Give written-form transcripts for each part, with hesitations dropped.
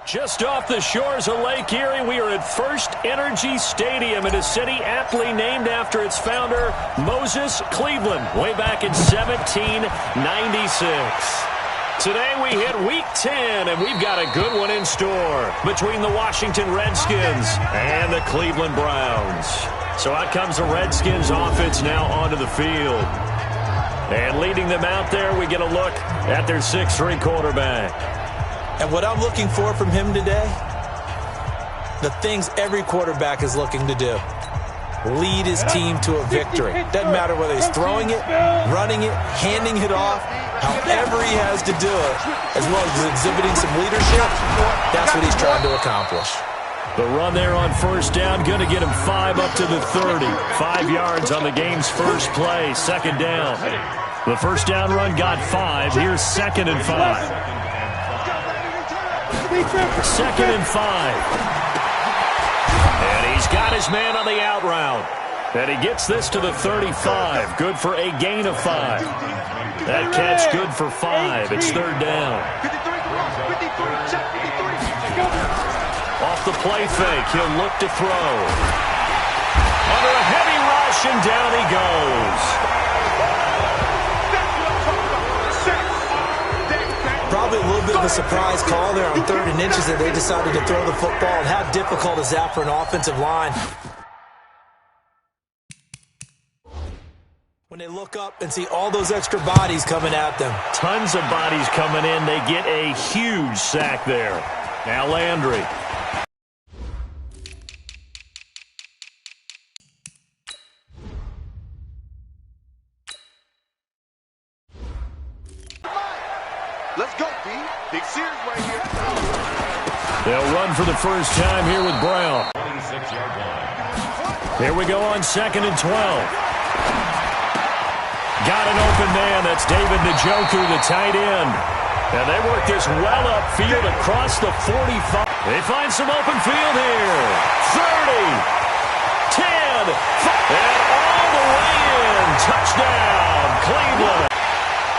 Just off the shores of Lake Erie, we are at First Energy Stadium in a city aptly named after its founder, Moses Cleveland, way back in 1796. Today we hit Week 10, and we've got a good one in store between the Washington Redskins and the Cleveland Browns. So out comes the Redskins offense now onto the field. And leading them out there, we get a look at their 6'3" quarterback. And what I'm looking for from him today, the things every quarterback is looking to do. Lead his team to a victory. Doesn't matter whether he's throwing it, running it, handing it off, however he has to do it, as well as exhibiting some leadership, that's what he's trying to accomplish. The run there on first down, going to get him 5 up to the 30. 5 yards on the game's first play, second down. The first down run got 5. Here's 2nd and 5. 2nd and 5. And he's got his man on the out route. And he gets this to the 35. Good for a gain of 5. That catch good for 5. It's 3rd down. Off the play fake, he'll look to throw. Under a heavy rush, and down he goes. Probably a little bit of a surprise call there on 3rd and inches that they decided to throw the football. And how difficult is that for an offensive line? When they look up and see all those extra bodies coming at them. Tons of bodies coming in. They get a huge sack there. Now Landry. Let's go, B. Big series right here. They'll run for the first time here with Brown. Here we go on 2nd and 12. Got an open man. That's David Njoku, the tight end. And they work this well upfield across the 45. They find some open field here. 30, 10, 5, and all the way in. Touchdown, Cleveland.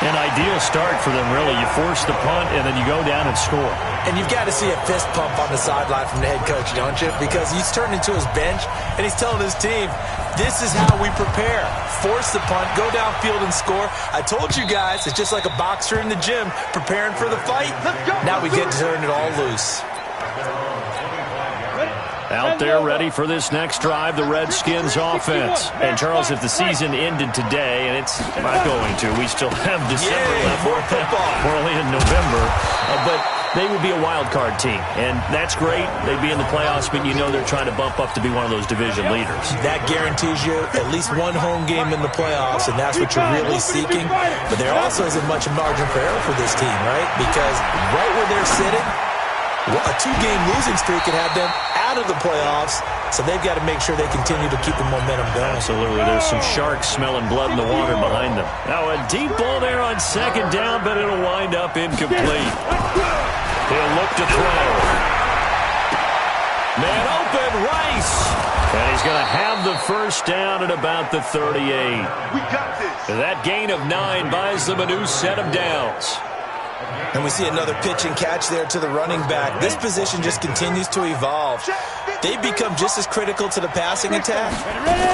An ideal start for them, really. You force the punt, and then you go down and score. And you've got to see a fist pump on the sideline from the head coach, don't you? Because he's turned into his bench, and he's telling his team, this is how we prepare. Force the punt, go downfield and score. I told you guys, it's just like a boxer in the gym preparing for the fight. Now we get to turn it all loose. Out there ready for this next drive, the Redskins offense. And, Charles, if the season ended today, and it's not going to, we still have December left. We're only in November. But they would be a wild card team, and that's great. They'd be in the playoffs, but you know they're trying to bump up to be one of those division leaders. That guarantees you at least one home game in the playoffs, and that's what you're really seeking. But there also isn't much margin for error for this team, right? Because right where they're sitting, a 2-game losing streak could have them out of the playoffs, so they've got to make sure they continue to keep the momentum going. Absolutely. There's some sharks smelling blood in the water behind them. Now a deep ball there on 2nd down, but it'll wind up incomplete. He'll look to throw. Man open, Rice. And he's going to have the first down at about the 38. We got this. That gain of 9 buys them a new set of downs. And we see another pitch and catch there to the running back. This position just continues to evolve. They've become just as critical to the passing attack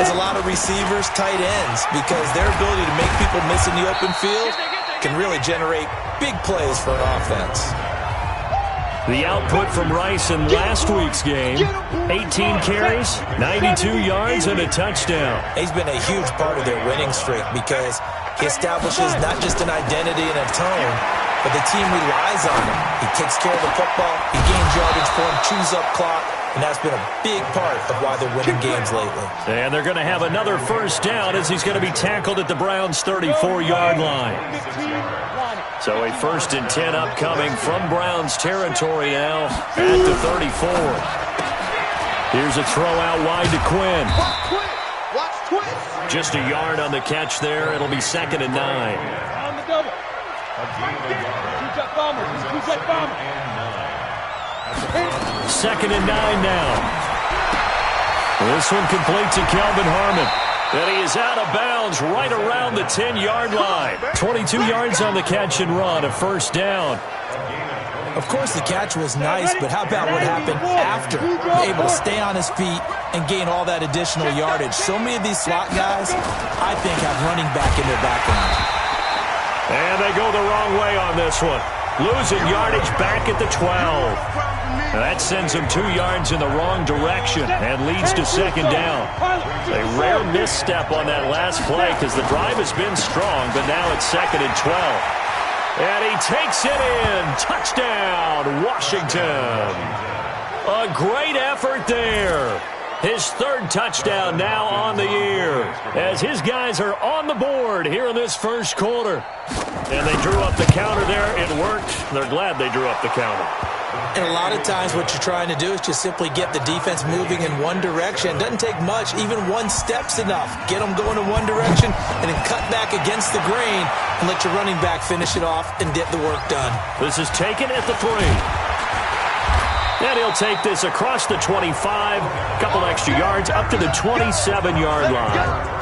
as a lot of receivers, tight ends, because their ability to make people miss in the open field can really generate big plays for an offense. The output from Rice in last week's game, 18 carries, 92 yards, and a touchdown. He's been a huge part of their winning streak because he establishes not just an identity and a tone, but the team relies on him. He takes care of the football, he gains yardage for him, chews up clock, and that's been a big part of why they're winning games lately. And they're going to have another first down as he's going to be tackled at the Browns' 34-yard line. So a 1st and 10 upcoming from Browns territory now at the 34. Here's a throw out wide to Quinn. Just a yard on the catch there. It'll be 2nd and 9. 2nd and 9 now. This one complete to Kelvin Harmon. And he is out of bounds right around the 10-yard line. 22 yards on the catch and run, a first down. Of course, the catch was nice, but how about what happened after? Able to stay on his feet and gain all that additional yardage. So many of these slot guys, I think, have running back in their background. And they go the wrong way on this one. Losing yardage back at the 12. That sends them 2 yards in the wrong direction and leads to second down. A rare misstep on that last play because the drive has been strong, but now it's second and 12. And he takes it in. Touchdown, Washington. A great effort there. His 3rd touchdown now on the year as his guys are on the board here in this first quarter. And they drew up the counter there. It worked. They're glad they drew up the counter. And a lot of times what you're trying to do is just simply get the defense moving in one direction. Doesn't take much. Even 1 step's enough. Get them going in one direction and then cut back against the grain and let your running back finish it off and get the work done. This is taken at the 3. And he'll take this across the 25, a couple extra yards, up to the 27-yard line.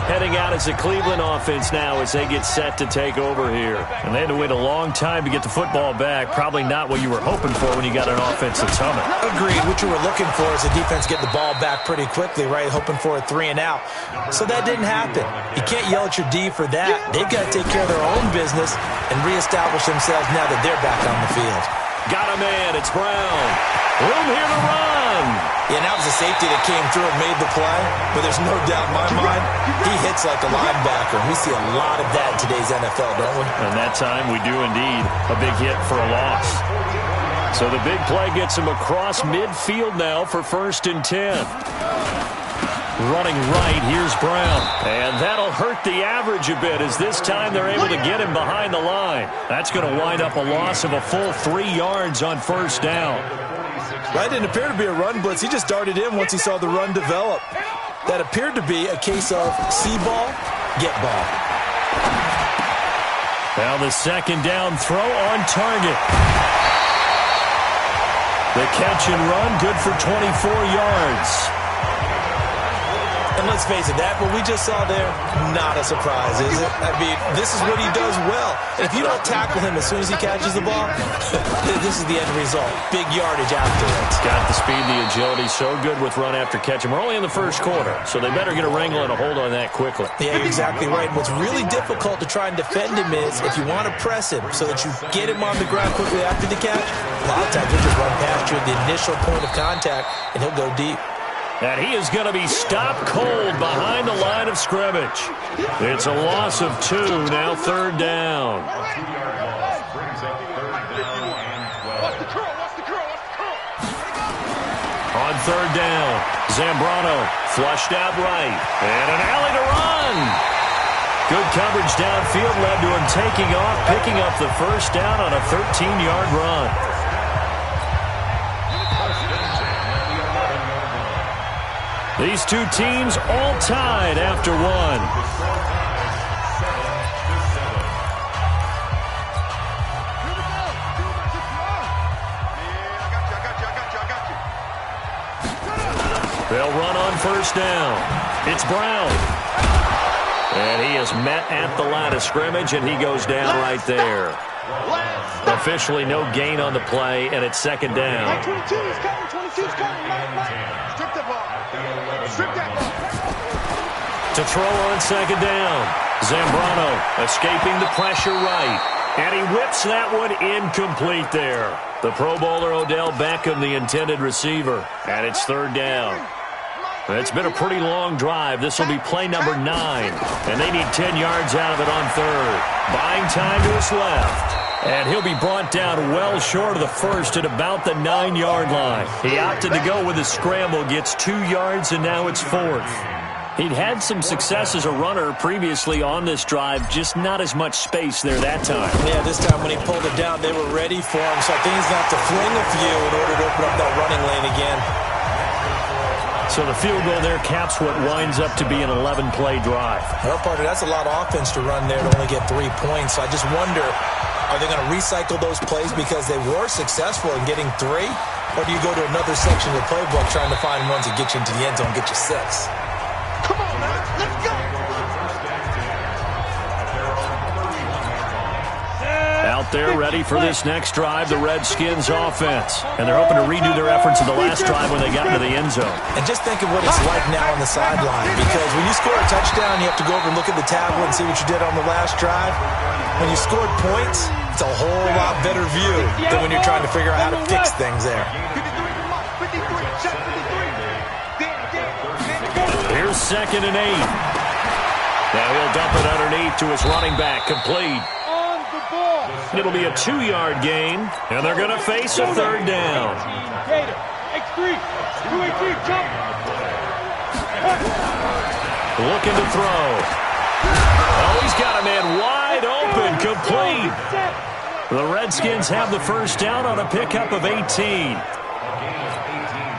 Heading out as a Cleveland offense now as they get set to take over here. And they had to wait a long time to get the football back. Probably not what you were hoping for when you got an offense that's humming. Agreed. What you were looking for is the defense get the ball back pretty quickly, right? Hoping for a 3 and out. So that didn't happen. You can't yell at your D for that. They've got to take care of their own business and reestablish themselves now that they're back on the field. Got a man. It's Brown. Room here to run. Yeah, that was a safety that came through and made the play. But there's no doubt in my mind, he hits like a linebacker. We see a lot of that in today's NFL, don't we? And that time we do indeed. A big hit for a loss. So the big play gets him across midfield now for 1st and 10. Running right, here's Brown. And that'll hurt the average a bit as this time they're able to get him behind the line. That's going to wind up a loss of a full 3 yards on 1st down. That didn't appear to be a run blitz. He just darted in once he saw the run develop. That appeared to be a case of see ball, get ball. Now the 2nd down throw on target. The catch and run, good for 24 yards. And let's face it, that what we just saw there, not a surprise, is it? I mean, this is what he does well. And if you don't tackle him as soon as he catches the ball, this is the end result. Big yardage afterwards. Got the speed, the agility, so good with run after catch. And we're only in the 1st quarter, so they better get a wrangle and a hold on that quickly. Yeah, you're exactly right. What's really difficult to try and defend him is if you want to press him so that you get him on the ground quickly after the catch, a lot of times he'll just run past you at the initial point of contact, and he'll go deep. And he is going to be stopped cold behind the line of scrimmage. It's a loss of 2, now 3rd down. On 3rd down, Zambrano flushed out right. And an alley to run. Good coverage downfield led to him taking off, picking up the 1st down on a 13-yard run. These 2 teams all tied after 1. They'll run on 1st down. It's Brown. And he is met at the line of scrimmage, and he goes down right there. Officially no gain on the play, and it's 2nd down. 22's coming. 22's coming. Strip the ball. Strip that ball. To throw on 2nd down. Zambrano escaping the pressure right. And he whips that one incomplete there. The Pro Bowler Odell Beckham, the intended receiver. And it's 3rd down. It's been a pretty long drive. This will be play number 9. And they need 10 yards out of it on 3rd. Buying time to his left. And he'll be brought down well short of the 1st at about the 9-yard line. He opted to go with a scramble, gets 2 yards, and now it's 4th. He'd had some success as a runner previously on this drive, just not as much space there that time. Yeah, this time when he pulled it down, they were ready for him. So I think he's going to have to fling a few in order to open up that running lane again. So the field goal there caps what winds up to be an 11-play drive. Well, partner, that's a lot of offense to run there to only get 3 points. So I just wonder, are they going to recycle those plays because they were successful in getting 3? Or do you go to another section of the playbook trying to find ones that get you into the end zone and get you 6? Come on, man. Let's go. out there ready for this next drive, the Redskins offense. And they're hoping to redo their efforts of the last drive when they got into the end zone. And just think of what it's like now on the sideline, because when you score a touchdown, you have to go over and look at the tablet and see what you did on the last drive. When you scored points, it's a whole lot better view than when you're trying to figure out how to fix things there. Here's 2nd and 8. Now he'll dump it underneath to his running back, complete. It'll be a 2-yard gain, and they're going to face a 3rd down. Looking to throw. Oh, he's got a man wide open, complete. The Redskins have the first down on a pickup of 18.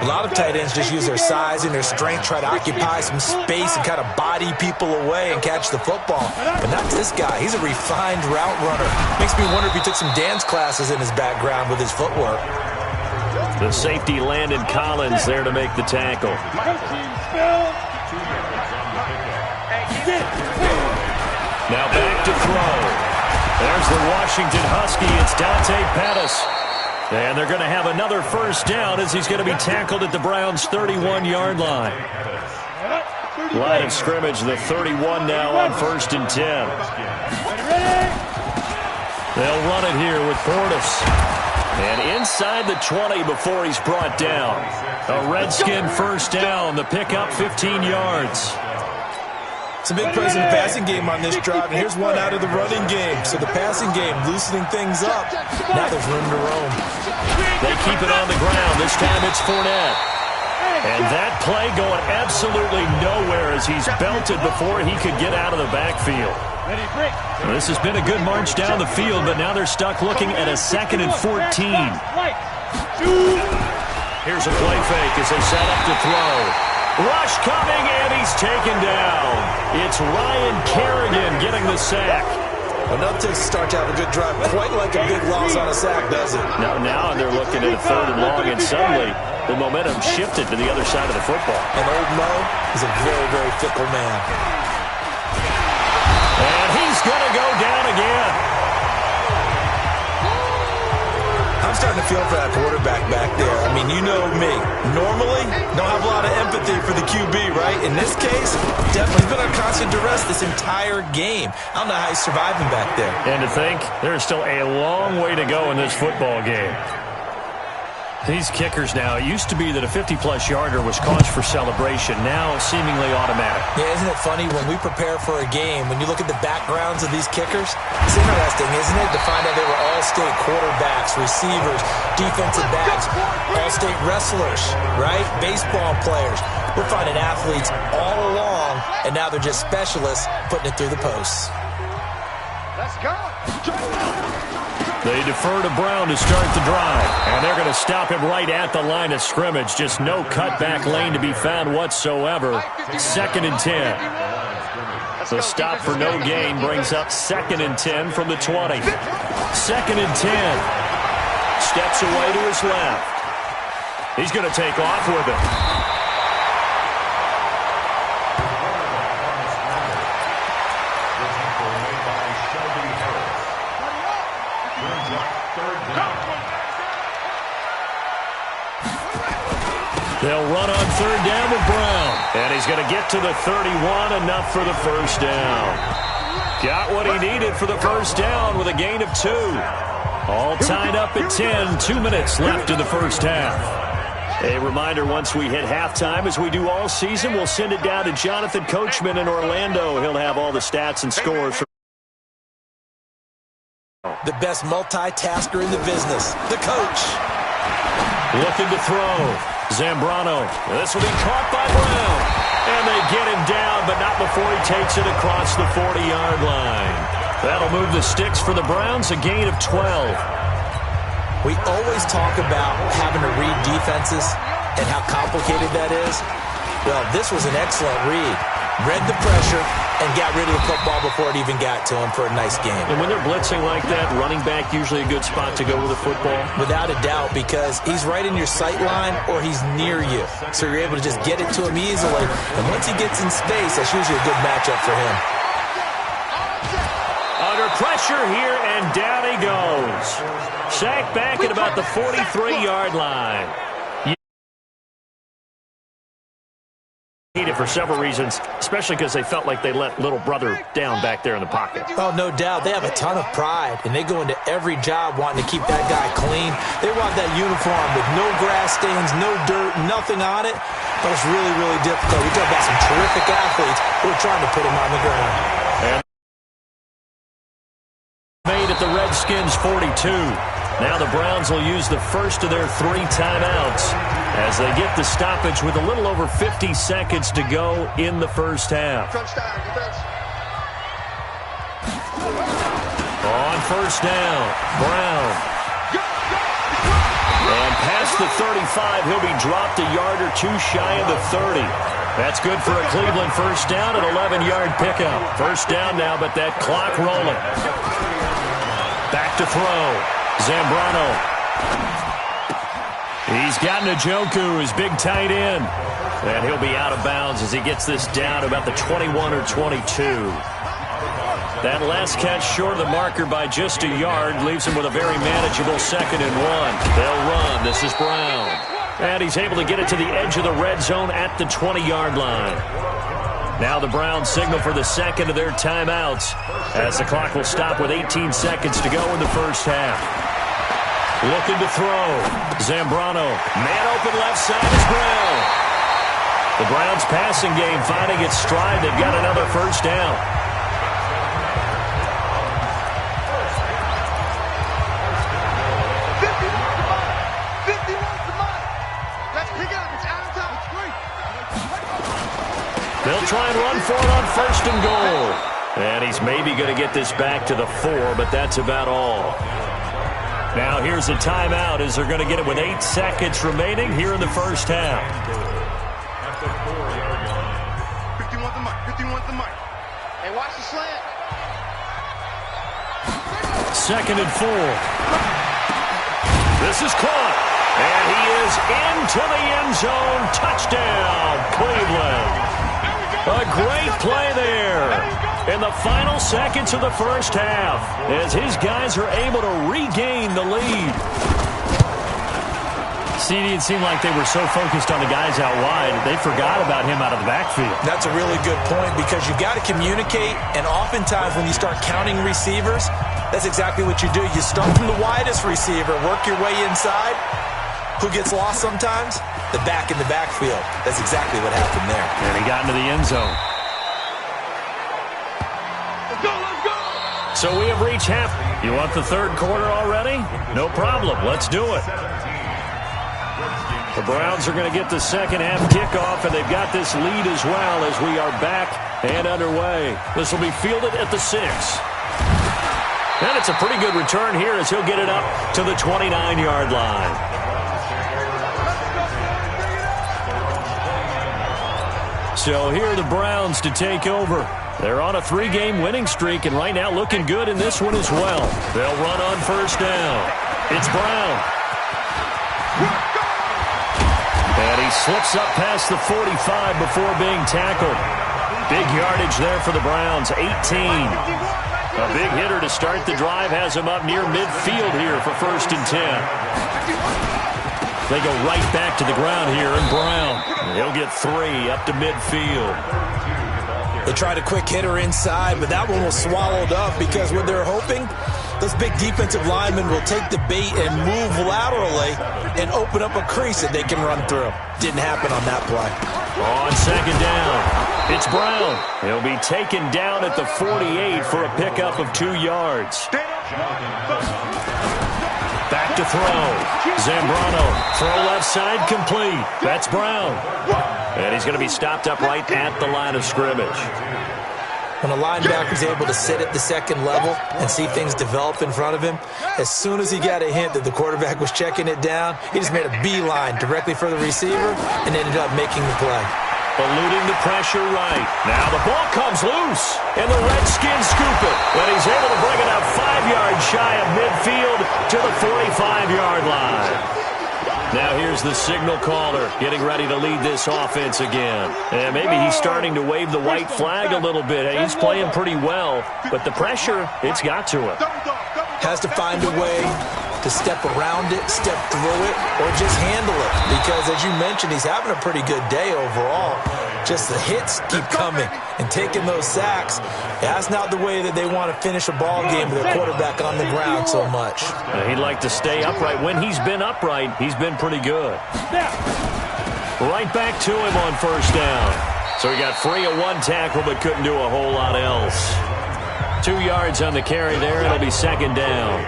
A lot of tight ends just use their size and their strength, try to occupy some space and kind of body people away and catch the football. But not this guy. He's a refined route runner. Makes me wonder if he took some dance classes in his background with his footwork. The safety, Landon Collins, there to make the tackle. Now back to throw. There's the Washington Husky. It's Dante Pettis. And they're going to have another first down as he's going to be tackled at the Browns' 31-yard line. Line of scrimmage, the 31 now on 1st and 10. They'll run it here with Portis. And inside the 20 before he's brought down. A Redskin first down, the pickup 15 yards. Some big plays in the passing game on this drive, and here's one out of the running game. So the passing game loosening things up. Now there's room to roam. They keep it on the ground. This time it's Fournette. And that play going absolutely nowhere as he's belted before he could get out of the backfield. This has been a good march down the field, but now they're stuck looking at a 2nd and 14. Here's a play fake as they set up to throw. Rush coming, and he's taken down. It's Ryan Kerrigan getting the sack. Enough to start to have a good drive, quite like a big loss on a sack, does it? Now they're looking at a 3rd and long, and suddenly the momentum shifted to the other side of the football. And old Mo is a very, very fickle man. And he's going to go down again. I'm starting to feel for that quarterback back there. I mean, you know me. Normally, don't have a lot of empathy for the QB, right? In this case, definitely been under constant duress this entire game. I don't know how he's surviving back there. And to think, there's still a long way to go in this football game. These kickers now, it used to be that a 50-plus yarder was cause for celebration, now seemingly automatic. Yeah, isn't it funny when we prepare for a game, when you look at the backgrounds of these kickers, it's interesting, isn't it, to find out they were all-state quarterbacks, receivers, defensive backs, all-state wrestlers, right? Baseball players. We're finding athletes all along, and now they're just specialists putting it through the posts. Let's go. They defer to Brown to start the drive, and they're going to stop him right at the line of scrimmage. Just no cutback lane to be found whatsoever. 2nd and 10. The stop for no gain brings up 2nd and 10 from the 20. 2nd and 10. Steps away to his left. He's going to take off with it. They'll run on 3rd down with Brown. And he's going to get to the 31, enough for the first down. Got what he needed for the first down with a gain of 2. All tied up at 10, 2 minutes left in the first half. A reminder, once we hit halftime, as we do all season, we'll send it down to Jonathan Coachman in Orlando. He'll have all the stats and scores. The best multitasker in the business, the coach. Looking to throw. Zambrano. This will be caught by Brown. And they get him down, but not before he takes it across the 40-yard line. That'll move the sticks for the Browns, a gain of 12. We always talk about having to read defenses and how complicated that is. Well, this was an excellent read. Read the pressure and got rid of the football before it even got to him for a nice game. And when they're blitzing like that, running back usually a good spot to go with the football? Without a doubt, because he's right in your sight line or he's near you. So you're able to just get it to him easily. And once he gets in space, that's usually a good matchup for him. Under pressure here, and down he goes. Sacked back at about the 43-yard line. For several reasons, especially because they felt like they let little brother down back there in the pocket. Oh, no doubt. They have a ton of pride, and they go into every job wanting to keep that guy clean. They want that uniform with no grass stains, no dirt, nothing on it. But it's really, really difficult. We talk about some terrific athletes who are trying to put him on the ground. And made at the Redskins 42. Now the Browns will use the first of their 3 timeouts as they get the stoppage with a little over 50 seconds to go in the first half. On first down, Brown. And past the 35, he'll be dropped a yard or 2 shy of the 30. That's good for a Cleveland first down, an 11-yard pickup. First down now, but that clock rolling. Back to throw. Zambrano. He's got Njoku, his big tight end. And he'll be out of bounds as he gets this down to about the 21 or 22. That last catch short of the marker by just a yard leaves him with a very manageable 2nd and 1. They'll run. This is Brown. And he's able to get it to the edge of the red zone at the 20-yard line. Now the Browns signal for the second of their timeouts as the clock will stop with 18 seconds to go in the first half. Looking to throw. Zambrano. Man open left side is Brown. The Browns passing game finding its stride. They've got another first down. They'll try and run for it on first and goal. And he's maybe going to get this back to the 4, but that's about all. Now here's a timeout as they're going to get it with 8 seconds remaining here in the first half. 51 the mic. 51 the mic. Hey, watch the slant. 2nd and 4. This is caught. And he is into the end zone. Touchdown, Cleveland. A great play there in the final seconds of the first half as his guys are able to regain the lead. CD, it seemed like they were so focused on the guys out wide, they forgot about him out of the backfield. That's a really good point because you've got to communicate, and oftentimes when you start counting receivers, that's exactly what you do. You start from the widest receiver, work your way inside. Who gets lost sometimes? The back in the backfield. That's exactly what happened there. And he got into the end zone. Let's go, let's go! So we have reached half. You want the third quarter already? No problem. Let's do it. The Browns are going to get the second half kickoff, and they've got this lead as well as we are back and underway. This will be fielded at the 6. And it's a pretty good return here as he'll get it up to the 29-yard line. So here are the Browns to take over. They're on a 3-game winning streak, and right now looking good in this one as well. They'll run on first down. It's Brown. And he slips up past the 45 before being tackled. Big yardage there for the Browns, 18. A big hitter to start the drive has him up near midfield here for 1st and 10. They go right back to the ground here, and Brown, he'll get 3 up to midfield. They tried a quick hitter inside, but that one was swallowed up because what they're hoping, those big defensive linemen will take the bait and move laterally and open up a crease that they can run through. Didn't happen on that play. On second down, it's Brown. He'll be taken down at the 48 for a pickup of 2 yards. Back to throw. Zambrano, throw left side, complete. That's Brown. And he's going to be stopped up right at the line of scrimmage. When a linebacker is able to sit at the second level and see things develop in front of him, as soon as he got a hint that the quarterback was checking it down, he just made a beeline directly for the receiver and ended up making the play. Eluding the pressure right. Now the ball comes loose, and the Redskins scoop it. But he's able to bring it up 5 yards shy of midfield to the 45-yard line. Now here's the signal caller getting ready to lead this offense again. And maybe he's starting to wave the white flag a little bit. He's playing pretty well, but the pressure, it's got to him. Has to find a way to step around it, step through it, or just handle it. Because, as you mentioned, he's having a pretty good day overall. Just the hits keep coming and taking those sacks. That's not the way that they want to finish a ball game with their quarterback on the ground so much. He'd like to stay upright. When he's been upright, he's been pretty good. Right back to him on first down. So he got free of one tackle but couldn't do a whole lot else. 2 yards on the carry there. It'll be second down.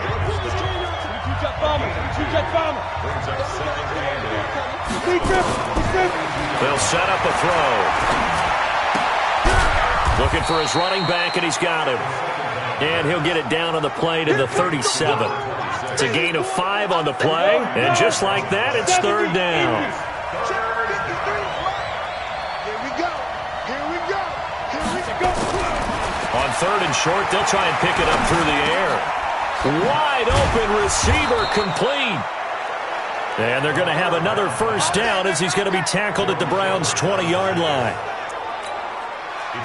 They'll set up a throw. Looking for his running back, and he's got him. And he'll get it down on the play to the 37. It's a gain of 5 on the play, and just like that, it's third down. On third and short, they'll try and pick it up through the air. Wide open receiver complete. And they're going to have another first down as he's going to be tackled at the Browns' 20-yard line.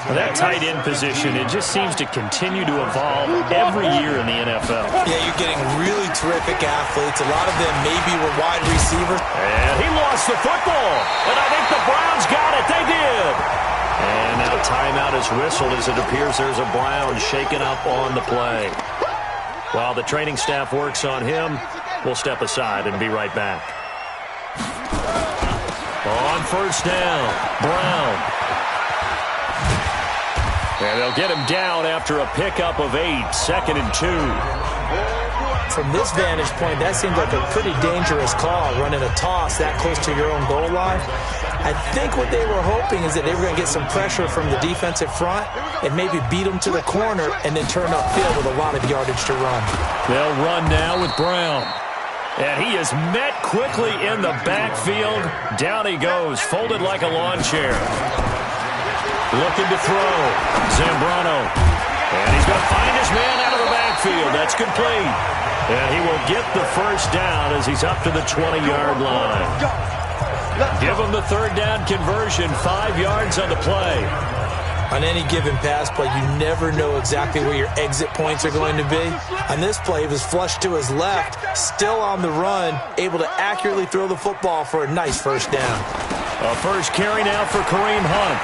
Well, that tight end position, it just seems to continue to evolve every year in the NFL. Yeah, you're getting really terrific athletes. A lot of them maybe were wide receivers. And he lost the football. And I think the Browns got it. They did. And now timeout is whistled as it appears there's a Brown shaken up on the play. While the training staff works on him, we'll step aside and be right back. On first down, Brown. And they'll get him down after a pickup of 8, 2nd and 2. From this vantage point, that seems like a pretty dangerous call, running a toss that close to your own goal line. I think what they were hoping is that they were going to get some pressure from the defensive front and maybe beat them to the corner and then turn upfield with a lot of yardage to run. They'll run now with Brown. And he is met quickly in the backfield. Down he goes, folded like a lawn chair. Looking to throw. Zambrano. And he's going to find his man out of the backfield. That's complete. And he will get the first down as he's up to the 20-yard line. Give him the third down conversion, 5 yards on the play. On any given pass play, you never know exactly where your exit points are going to be. On this play, he was flushed to his left, still on the run, able to accurately throw the football for a nice first down. A first carry now for Kareem Hunt.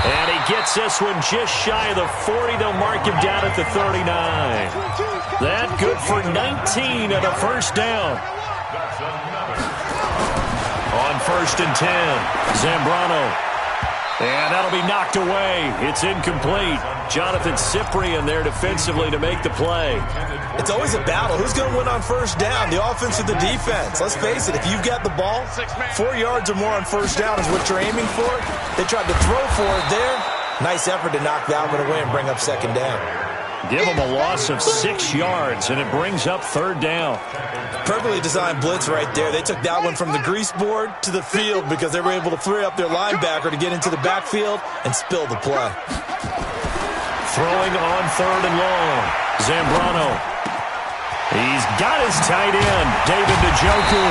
And he gets this one just shy of the 40. They'll mark him down at the 39. That good for 19 and a first down. On first and 10, Zambrano. And that'll be knocked away. It's incomplete. Jonathan Cyprien there defensively to make the play. It's always a battle. Who's going to win on first down, the offense or the defense? Let's face it, if you've got the ball, 4 yards or more on first down is what you're aiming for. They tried to throw for it there. Nice effort to knock that one away and bring up second down. Give them a loss of 6 yards, and it brings up third down. Perfectly designed blitz right there. They took that one from the grease board to the field because they were able to free up their linebacker to get into the backfield and spill the play. Throwing on third and long. Zambrano. He's got his tight end, David Njoku,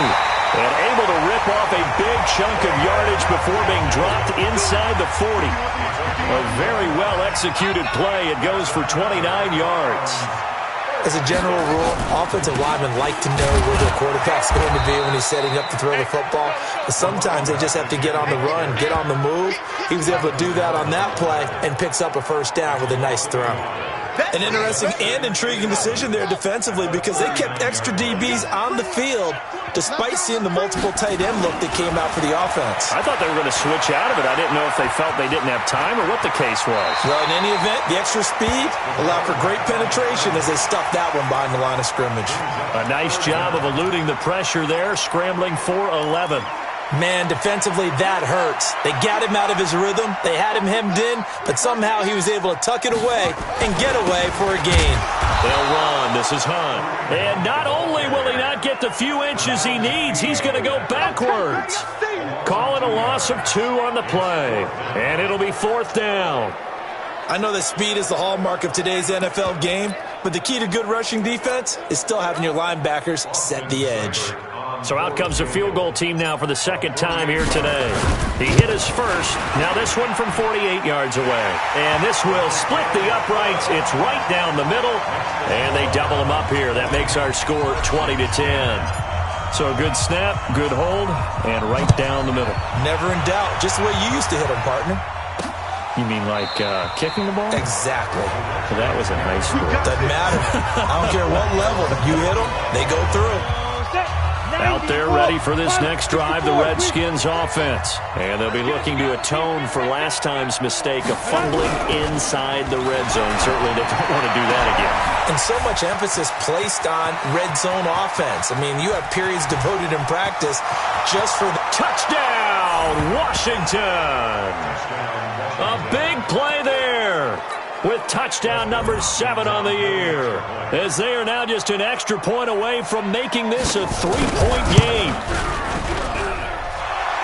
and able to rip off a big chunk of yardage before being dropped inside the 40. A very well-executed play. It goes for 29 yards. As a general rule, offensive linemen like to know where their quarterback's going to be when he's setting up to throw the football. But sometimes they just have to get on the run, get on the move. He was able to do that on that play and picks up a first down with a nice throw. An interesting and intriguing decision there defensively because they kept extra DBs on the field despite seeing the multiple tight end look that came out for the offense. I thought they were going to switch out of it. I didn't know if they felt they didn't have time or what the case was. Well, in any event, the extra speed allowed for great penetration as they stuffed that one behind the line of scrimmage. A nice job of eluding the pressure there, scrambling for 11. Man, defensively, that hurts. They got him out of his rhythm. They had him hemmed in, but somehow he was able to tuck it away and get away for a gain. They'll run. This is Hunt. And not only will he not get the few inches he needs, he's going to go backwards. Calling a loss of 2 on the play. And it'll be fourth down. I know that speed is the hallmark of today's NFL game, But the key to good rushing defense is still having your linebackers set the edge. So out comes the field goal team now for the second time here today. He hit his first. Now this one from 48 yards away. And this will split the uprights. It's right down the middle. And they double him up here. That makes our score 20-10. So a good snap, good hold, and right down the middle. Never in doubt. Just the way you used to hit them, partner. You mean like kicking the ball? Exactly. So that was a nice score. Doesn't matter. I don't care what level. You hit them, they go through. Out there ready for this next drive, the Redskins offense. And they'll be looking to atone for last time's mistake of fumbling inside the red zone. Certainly they don't want to do that again. And so much emphasis placed on red zone offense. I mean, you have periods devoted in practice just for the touchdown, Washington. A big play there with touchdown number 7 on the year, as they are now just an extra point away from making this a 3-point game.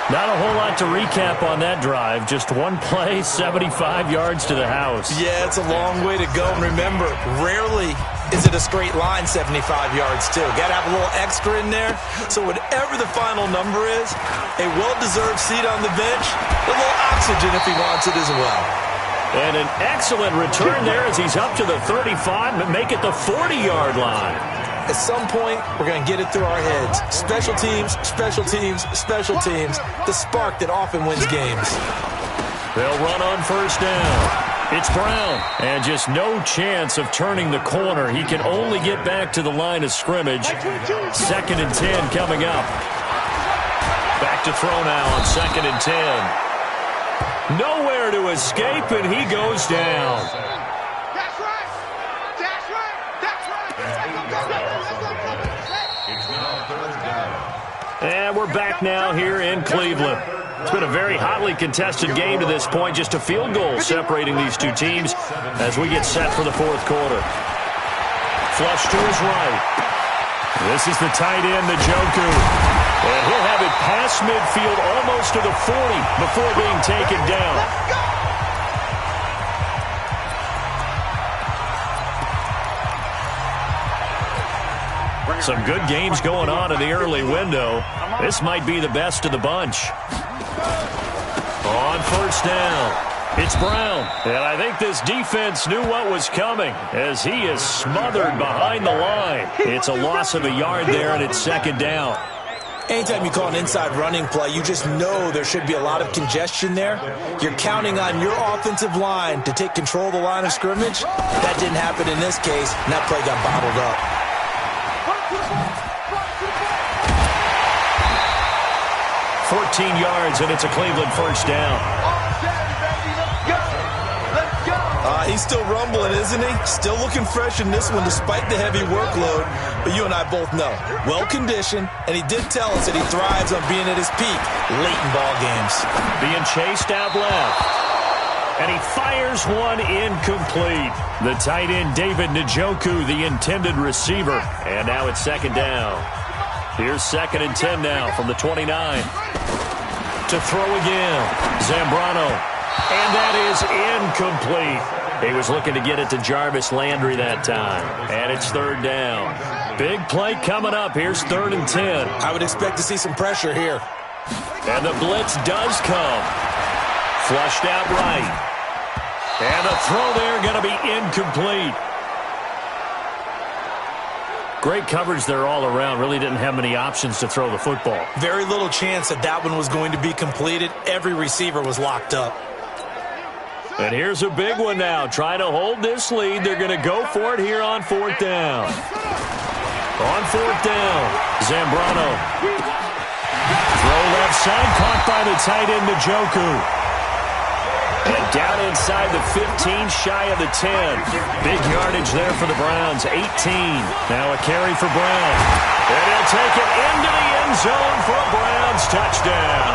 Not a whole lot to recap on that drive. Just one play, 75 yards to the house. Yeah, it's a long way to go. And remember, rarely is it a straight line 75 yards, too. Got to have a little extra in there. So whatever the final number is, a well-deserved seat on the bench, a little oxygen if he wants it as well. And an excellent return there as he's up to the 35, but make it the 40-yard line. At some point, we're going to get it through our heads. Special teams, special teams, special teams. The spark that often wins games. They'll run on first down. It's Brown. And just no chance of turning the corner. He can only get back to the line of scrimmage. 2nd and 10 coming up. Back to throw now on 2nd and 10. Nowhere to escape, and he goes down. That's right. That's right. That's right. And we're back now here in Cleveland. It's been a very hotly contested game to this point. Just a field goal separating these two teams as we get set for the 4th quarter. Flush to his right. This is the tight end, Njoku. And he'll have it past midfield almost to the 40 before being taken down. Some good games going on in the early window. This might be the best of the bunch. On first down, it's Brown. And I think this defense knew what was coming as he is smothered behind the line. It's a loss of a yard there, and it's 2nd down. Anytime you call an inside running play, you just know there should be a lot of congestion there. You're counting on your offensive line to take control of the line of scrimmage. That didn't happen in this case, and that play got bottled up. 14 yards, and it's a Cleveland first down. He's still rumbling, isn't he? Still looking fresh in this one despite the heavy workload. But you and I both know, well-conditioned, and he did tell us that he thrives on being at his peak late in ball games. Being chased out left. And he fires one incomplete. The tight end, David Njoku, the intended receiver. And now it's 2nd down. Here's 2nd and 10 now from the 29. To throw again, Zambrano. And that is incomplete. He was looking to get it to Jarvis Landry that time. And it's 3rd down. Big play coming up. Here's 3rd and 10. I would expect to see some pressure here. And the blitz does come. Flushed out right. And the throw there going to be incomplete. Great coverage there all around. Really didn't have many options to throw the football. Very little chance that that one was going to be completed. Every receiver was locked up. And here's a big one now. Trying to hold this lead. They're going to go for it here on 4th down. On 4th down, Zambrano. Throw left side, caught by the tight end, Njoku. And down inside the 15, shy of the 10. Big yardage there for the Browns, 18. Now a carry for Brown. And he'll take it into the end zone for a Browns touchdown.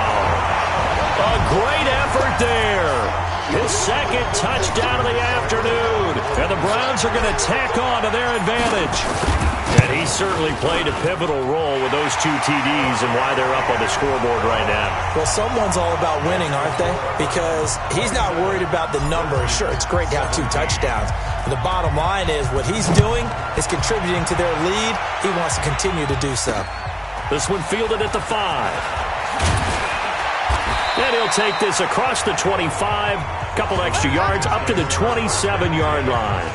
A great effort there. His 2nd touchdown of the afternoon. And the Browns are going to tack on to their advantage. And he certainly played a pivotal role with those 2 TDs and why they're up on the scoreboard right now. Well, someone's all about winning, aren't they? Because he's not worried about the number. Sure, it's great to have 2 touchdowns. The bottom line is what he's doing is contributing to their lead. He wants to continue to do so. This one fielded at the 5. And he'll take this across the 25. Couple extra yards up to the 27-yard line.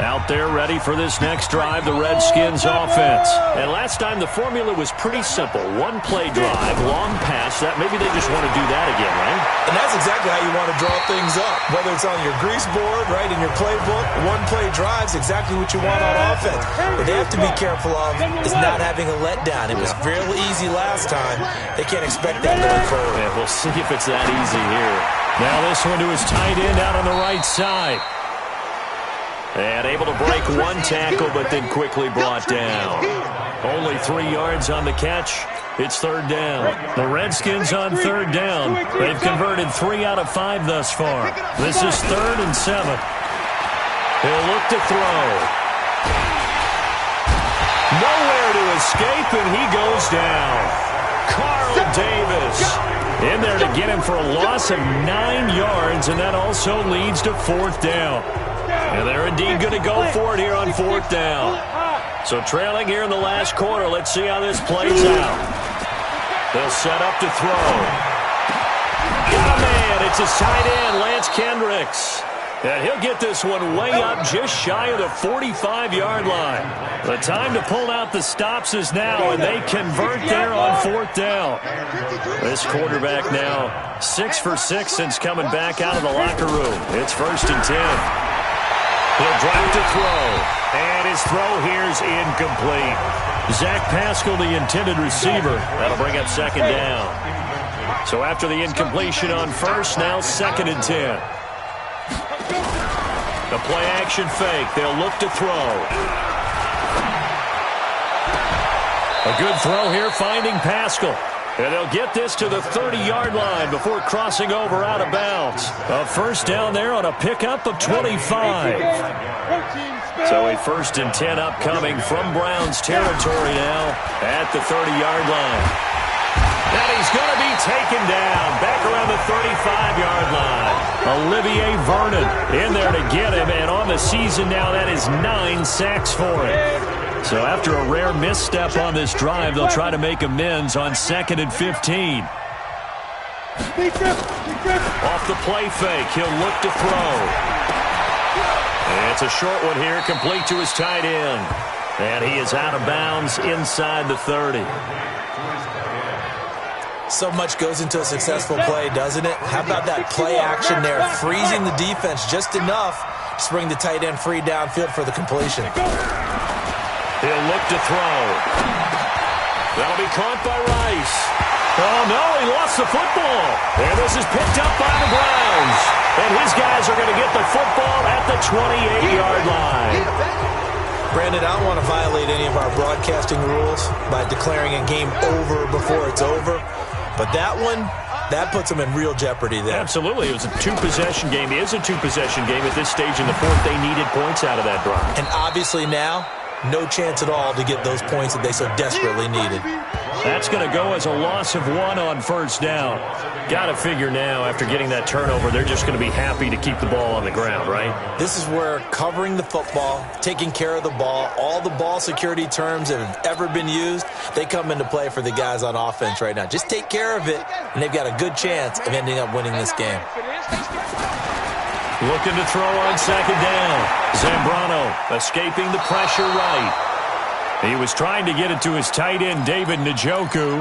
Out there ready for this next drive, the Redskins offense. And last time the formula was pretty simple. One play drive, long pass. That maybe they just want to do that again, right? And that's exactly how you want to draw things up. Whether it's on your grease board, right, in your playbook, one play drive's exactly what you want on offense. What they have to be careful of is not having a letdown. It was real easy last time. They can't expect that going forward. Yeah, we'll see if it's that easy here. Now this one to his tight end out on the right side. And able to break one tackle, but then quickly brought down. Only 3 yards on the catch. It's third down. The Redskins on third down. They've converted 3 out of 5 thus far. This is 3rd and 7. He'll look to throw. Nowhere to escape, and he goes down. Carl Davis in there to get him for a loss of 9 yards, and that also leads to 4th down. And they're indeed going to go for it here on 4th down. So trailing here in the last quarter. Let's see how this plays out. They'll set up to throw. Got a man. It's his tight end, Lance Kendricks. And he'll get this one way up just shy of the 45-yard line. The time to pull out the stops is now, and they convert there on 4th down. This quarterback now 6 for 6 since coming back out of the locker room. It's 1st and 10. He'll drop to throw, and his throw here's incomplete. Zach Pascal, the intended receiver. That'll bring up 2nd down. So after the incompletion on 1st, now 2nd and 10. The play-action fake. They'll look to throw. A good throw here, finding Pascal. And they'll get this to the 30-yard line before crossing over out of bounds. A 1st down there on a pickup of 25. So a 1st and 10 upcoming from Browns territory now at the 30-yard line. And he's going to be taken down back around the 35-yard line. Olivier Vernon in there to get him. And on the season now, that is 9 sacks for him. So after a rare misstep on this drive, they'll try to make amends on 2nd and 15. Off the play fake, he'll look to throw. And it's a short one here, complete to his tight end. And he is out of bounds inside the 30. So much goes into a successful play, doesn't it? How about that play action there, freezing the defense just enough to bring the tight end free downfield for the completion. He'll look to throw. That'll be caught by Rice. Oh, no, he lost the football. And this is picked up by the Browns. And his guys are going to get the football at the 28-yard line. Brandon, I don't want to violate any of our broadcasting rules by declaring a game over before it's over. But that one, that puts them in real jeopardy there. Absolutely. It was a 2-possession game. It is a 2-possession game at this stage in the 4th. They needed points out of that drive. And obviously now, no chance at all to get those points that they so desperately needed. That's going to go as a loss of 1 on 1st down. Got to figure now, after getting that turnover, they're just going to be happy to keep the ball on the ground, right? This is where covering the football, taking care of the ball, all the ball security terms that have ever been used, they come into play for the guys on offense right now. Just take care of it, and they've got a good chance of ending up winning this game. Looking to throw on 2nd down. Zambrano escaping the pressure right. He was trying to get it to his tight end, David Njoku.